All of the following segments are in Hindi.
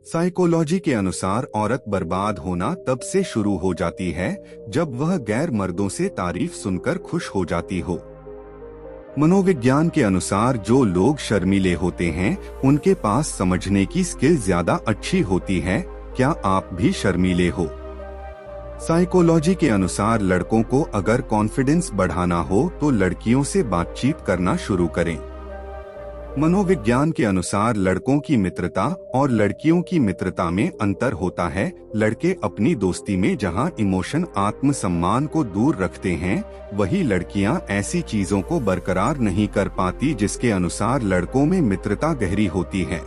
साइकोलॉजी के अनुसार औरत बर्बाद होना तब से शुरू हो जाती है जब वह गैर मर्दों से तारीफ सुनकर खुश हो जाती हो। मनोविज्ञान के अनुसार जो लोग शर्मीले होते हैं उनके पास समझने की स्किल ज्यादा अच्छी होती है। क्या आप भी शर्मीले हो? साइकोलॉजी के अनुसार लड़कों को अगर कॉन्फिडेंस बढ़ाना हो तो लड़कियों से बातचीत करना शुरू करें। मनोविज्ञान के अनुसार लड़कों की मित्रता और लड़कियों की मित्रता में अंतर होता है। लड़के अपनी दोस्ती में जहां इमोशन आत्मसम्मान को दूर रखते हैं, वही लड़कियां ऐसी चीजों को बरकरार नहीं कर पाती जिसके अनुसार लड़कों में मित्रता गहरी होती है।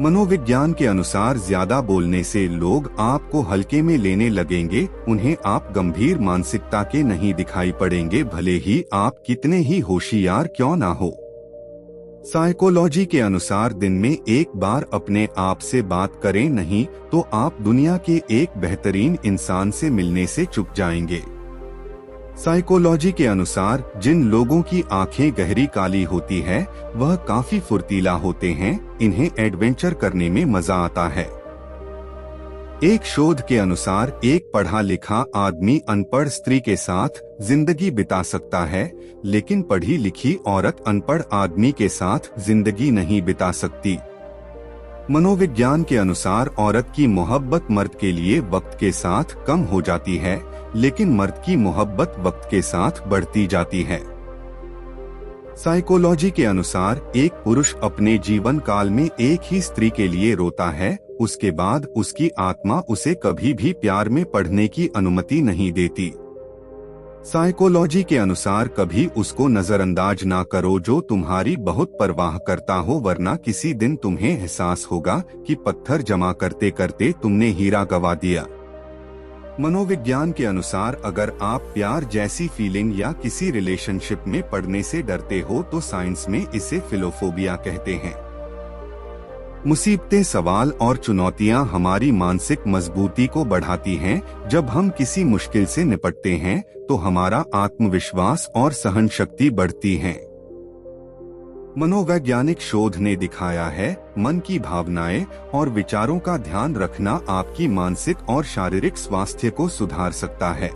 मनोविज्ञान के अनुसार ज्यादा बोलने से लोग आपको हल्के में लेने लगेंगे, उन्हें आप गंभीर मानसिकता के नहीं दिखाई पड़ेंगे, भले ही आप कितने ही होशियार क्यों ना हो। साइकोलॉजी के अनुसार दिन में एक बार अपने आप से बात करें, नहीं तो आप दुनिया के एक बेहतरीन इंसान से मिलने से चूक जाएंगे। साइकोलॉजी के अनुसार जिन लोगों की आंखें गहरी काली होती है वह काफी फुर्तीला होते हैं, इन्हें एडवेंचर करने में मजा आता है। एक शोध के अनुसार एक पढ़ा लिखा आदमी अनपढ़ स्त्री के साथ जिंदगी बिता सकता है, लेकिन पढ़ी लिखी औरत अनपढ़ आदमी के साथ जिंदगी नहीं बिता सकती। मनोविज्ञान के अनुसार औरत की मोहब्बत मर्द के लिए वक्त के साथ कम हो जाती है, लेकिन मर्द की मोहब्बत वक्त के साथ बढ़ती जाती है। साइकोलॉजी के अनुसार एक पुरुष अपने जीवन काल में एक ही स्त्री के लिए रोता है, उसके बाद उसकी आत्मा उसे कभी भी प्यार में पड़ने की अनुमति नहीं देती। साइकोलॉजी के अनुसार कभी उसको नजरअंदाज ना करो जो तुम्हारी बहुत परवाह करता हो, वरना किसी दिन तुम्हें एहसास होगा कि पत्थर जमा करते करते तुमने हीरा गवा दिया। मनोविज्ञान के अनुसार अगर आप प्यार जैसी फीलिंग या किसी रिलेशनशिप में पड़ने से डरते हो तो साइंस में इसे फिलोफोबिया कहते हैं। मुसीबतें, सवाल और चुनौतियां हमारी मानसिक मजबूती को बढ़ाती हैं। जब हम किसी मुश्किल से निपटते हैं तो हमारा आत्मविश्वास और सहन शक्ति बढ़ती है। मनोवैज्ञानिक शोध ने दिखाया है मन की भावनाएं और विचारों का ध्यान रखना आपकी मानसिक और शारीरिक स्वास्थ्य को सुधार सकता है।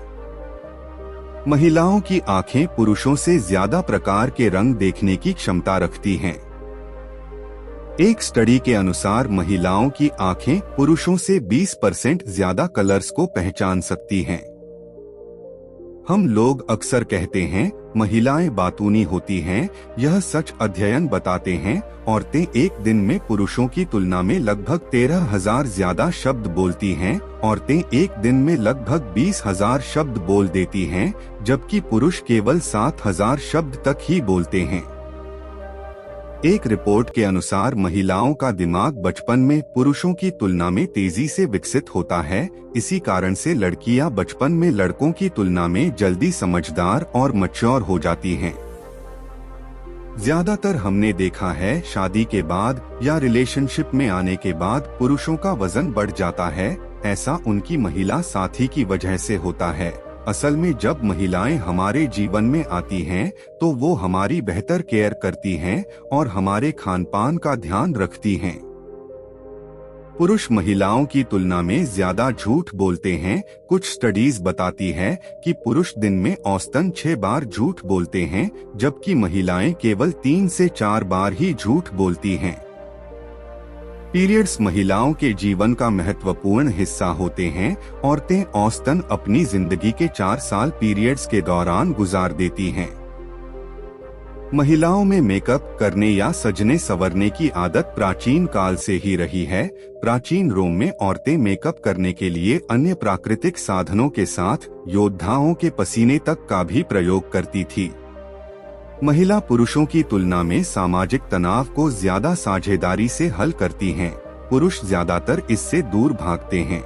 महिलाओं की आंखें पुरुषों से ज्यादा प्रकार के रंग देखने की क्षमता रखती हैं। एक स्टडी के अनुसार महिलाओं की आंखें पुरुषों से 20% ज्यादा कलर्स को पहचान सकती हैं। हम लोग अक्सर कहते हैं महिलाएं बातूनी होती हैं, यह सच अध्ययन बताते हैं। औरतें एक दिन में पुरुषों की तुलना में लगभग 13,000 ज्यादा शब्द बोलती हैं। औरतें एक दिन में लगभग 20,000 शब्द बोल देती हैं, जबकि पुरुष केवल 7,000 शब्द तक ही बोलते हैं। एक रिपोर्ट के अनुसार महिलाओं का दिमाग बचपन में पुरुषों की तुलना में तेजी से विकसित होता है। इसी कारण से लड़कियां बचपन में लड़कों की तुलना में जल्दी समझदार और मैच्योर हो जाती हैं। ज्यादातर हमने देखा है शादी के बाद या रिलेशनशिप में आने के बाद पुरुषों का वजन बढ़ जाता है। ऐसा उनकी महिला साथी की वजह से होता है। असल में जब महिलाएं हमारे जीवन में आती हैं तो वो हमारी बेहतर केयर करती हैं और हमारे खान पान का ध्यान रखती हैं। पुरुष महिलाओं की तुलना में ज्यादा झूठ बोलते हैं। कुछ स्टडीज बताती है कि पुरुष दिन में औसतन 6 बार झूठ बोलते हैं, जबकि महिलाएं केवल 3 से 4 बार ही झूठ बोलती हैं। पीरियड्स महिलाओं के जीवन का महत्वपूर्ण हिस्सा होते हैं। औरतें औसतन अपनी जिंदगी के 4 साल पीरियड्स के दौरान गुजार देती हैं। महिलाओं में मेकअप करने या सजने संवरने की आदत प्राचीन काल से ही रही है। प्राचीन रोम में औरतें मेकअप करने के लिए अन्य प्राकृतिक साधनों के साथ योद्धाओं के पसीने तक का भी प्रयोग करती थी। महिला पुरुषों की तुलना में सामाजिक तनाव को ज्यादा साझेदारी से हल करती हैं। पुरुष ज्यादातर इससे दूर भागते हैं।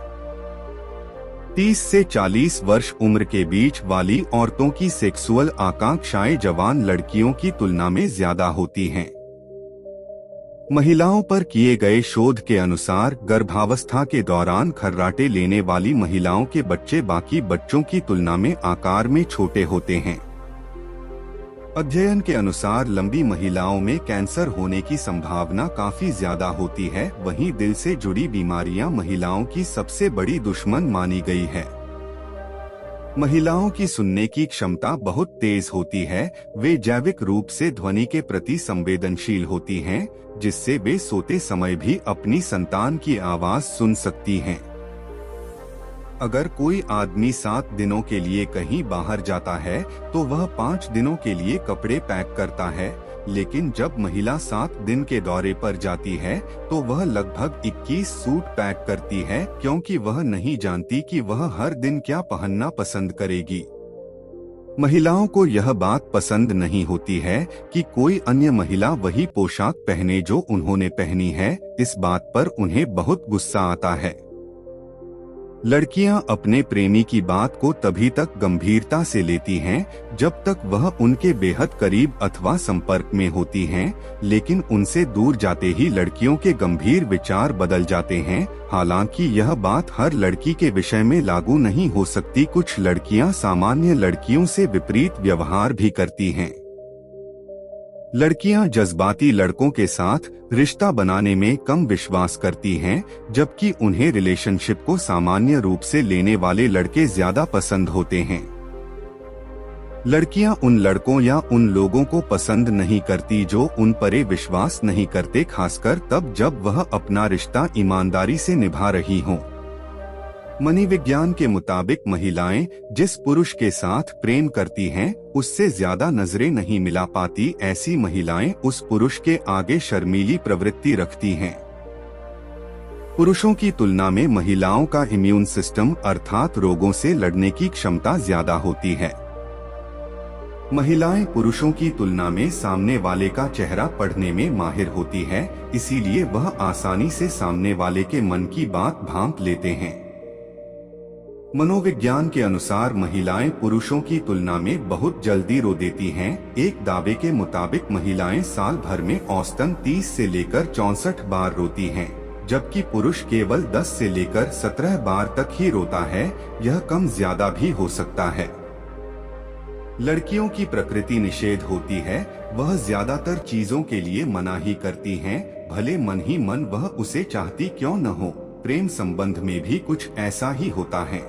30 से 40 वर्ष उम्र के बीच वाली औरतों की सेक्सुअल आकांक्षाएं जवान लड़कियों की तुलना में ज्यादा होती हैं। महिलाओं पर किए गए शोध के अनुसार गर्भावस्था के दौरान खर्राटे लेने वाली महिलाओं के बच्चे बाकी बच्चों की तुलना में आकार में छोटे होते हैं। अध्ययन के अनुसार लंबी महिलाओं में कैंसर होने की संभावना काफी ज्यादा होती है। वहीं दिल से जुड़ी बीमारियां महिलाओं की सबसे बड़ी दुश्मन मानी गई है। महिलाओं की सुनने की क्षमता बहुत तेज होती है। वे जैविक रूप से ध्वनि के प्रति संवेदनशील होती हैं, जिससे वे सोते समय भी अपनी संतान की आवाज सुन सकती हैं। अगर कोई आदमी 7 दिनों के लिए कहीं बाहर जाता है तो वह 5 दिनों के लिए कपड़े पैक करता है, लेकिन जब महिला 7 दिन के दौरे पर जाती है तो वह लगभग 21 सूट पैक करती है, क्योंकि वह नहीं जानती कि वह हर दिन क्या पहनना पसंद करेगी। महिलाओं को यह बात पसंद नहीं होती है कि कोई अन्य महिला वही पोशाक पहने जो उन्होंने पहनी है। इस बात पर उन्हें बहुत गुस्सा आता है। लड़कियां अपने प्रेमी की बात को तभी तक गंभीरता से लेती हैं जब तक वह उनके बेहद करीब अथवा संपर्क में होती हैं, लेकिन उनसे दूर जाते ही लड़कियों के गंभीर विचार बदल जाते हैं। हालांकि यह बात हर लड़की के विषय में लागू नहीं हो सकती। कुछ लड़कियां सामान्य लड़कियों से विपरीत व्यवहार भी करती हैं। लड़कियां जज्बाती लड़कों के साथ रिश्ता बनाने में कम विश्वास करती हैं, जबकि उन्हें रिलेशनशिप को सामान्य रूप से लेने वाले लड़के ज्यादा पसंद होते हैं। लड़कियां उन लड़कों या उन लोगों को पसंद नहीं करती जो उन पर विश्वास नहीं करते, खासकर तब जब वह अपना रिश्ता ईमानदारी से निभा रही हों। मनोविज्ञान के मुताबिक महिलाएं जिस पुरुष के साथ प्रेम करती हैं, उससे ज्यादा नजरें नहीं मिला पाती। ऐसी महिलाएं उस पुरुष के आगे शर्मीली प्रवृत्ति रखती हैं। पुरुषों की तुलना में महिलाओं का इम्यून सिस्टम अर्थात रोगों से लड़ने की क्षमता ज्यादा होती है। महिलाएं पुरुषों की तुलना में सामने वाले का चेहरा पढ़ने में माहिर होती है, इसीलिए वह आसानी से सामने वाले के मन की बात भांप लेते हैं। मनोविज्ञान के अनुसार महिलाएं पुरुषों की तुलना में बहुत जल्दी रो देती हैं। एक दावे के मुताबिक महिलाएं साल भर में औसतन 30 से लेकर 64 बार रोती हैं, जबकि पुरुष केवल 10 से लेकर 17 बार तक ही रोता है। यह कम ज्यादा भी हो सकता है। लड़कियों की प्रकृति निषेध होती है। वह ज्यादातर चीजों के लिए मनाही करती हैं, भले मन ही मन वह उसे चाहती क्यों न हो। प्रेम संबंध में भी कुछ ऐसा ही होता है।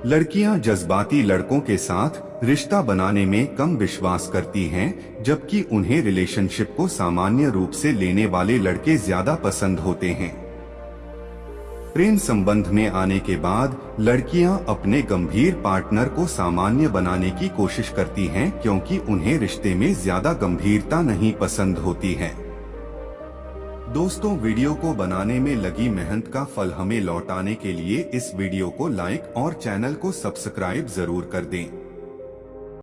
लड़कियां जज्बाती लड़कों के साथ रिश्ता बनाने में कम विश्वास करती हैं, जबकि उन्हें रिलेशनशिप को सामान्य रूप से लेने वाले लड़के ज्यादा पसंद होते हैं। प्रेम संबंध में आने के बाद लड़कियां अपने गंभीर पार्टनर को सामान्य बनाने की कोशिश करती हैं, क्योंकि उन्हें रिश्ते में ज्यादा गंभीरता नहीं पसंद होती है। दोस्तों, वीडियो को बनाने में लगी मेहनत का फल हमें लौटाने के लिए इस वीडियो को लाइक और चैनल को सब्सक्राइब जरूर कर दें।